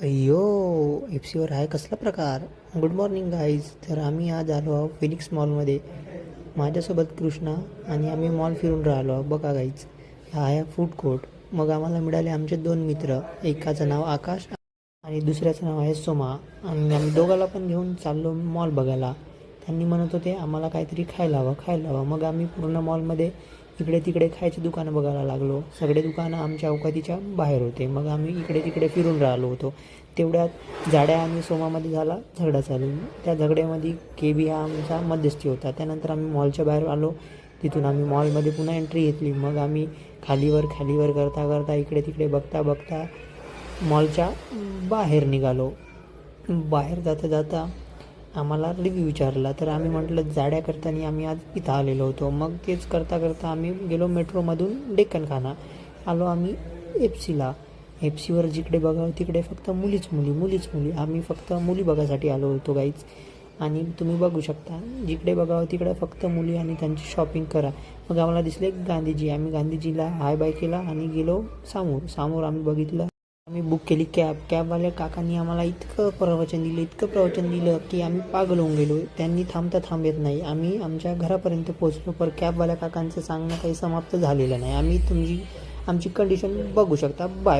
अय्यो, एफसीवर आहे कसला प्रकार. Good morning guys. तर आम्ही आज आलो आहोत फिनिक्स मॉलमध्ये. माझ्यासोबत कृष्णा आणि आम्ही मॉल फिरून राहिलो आहोत. बघा गाईज, हा आहे फूड कोर्ट. मग आम्हाला मिळाले आमचे दोन मित्र. एकाचं नाव आकाश आणि दुसऱ्याचं नाव आहे सोमा. आणि आम्ही दोघाला पण घेऊन चाललो मॉल बघायला. त्यांनी म्हणत होते आम्हाला काहीतरी खायला हवं. मग आम्ही पूर्ण मॉलमध्ये इकडे तिकडे खायची दुकानं बघायला लागलो. सगळे दुकानं आमच्या अवकातीच्या बाहेर होते. मग आम्ही इकडे तिकडे फिरून राहिलो होतो. तेवढ्यात जाड्या आणि सोमामध्ये झाला झगडा चालू. त्या झगड्यामध्ये केबी हा आमचा मध्यस्थी होता. त्यानंतर आम्ही मॉलच्या बाहेर आलो. तिथून आम्ही मॉलमध्ये पुन्हा एंट्री घेतली. मग आम्ही खालीवर करता करता इकडे तिकडे बघता बघता मॉलच्या बाहेर निघालो. बाहेर जाता जाता आम्हाला रिव्ह्यू विचारला. तर आम्ही म्हटलं जाड्या करताना आम्ही आज इथं आलेलो होतो. मग तेच करता करता आम्ही गेलो मेट्रोमधून डेक्कनखाना. आलो आम्ही एफसीला. एफसीवर जिकडे बघावं तिकडे फक्त मुलीच मुली. आम्ही फक्त मुली बघायसाठी आलो होतो गाईच. आणि तुम्ही बघू शकता जिकडे बघावं तिकडे फक्त मुली आणि त्यांची शॉपिंग करा. मग आम्हाला दिसले गांधीजी. आम्ही गांधीजीला हाय बाय केला आणि गेलो समोर आम्ही बघितलं. आम्ही बुक केली कॅबवाल्या काकांनी आम्हाला इतकं प्रवचन दिलं की आम्ही पागल होऊन गेलो. त्यांनी थांबत नाही. आम्ही आमच्या घरापर्यंत पोहोचलो. पण कॅबवाल्या काकांचं सांगणं काही समाप्त झालेलं नाही. आमची कंडिशन बघू शकता. बाय.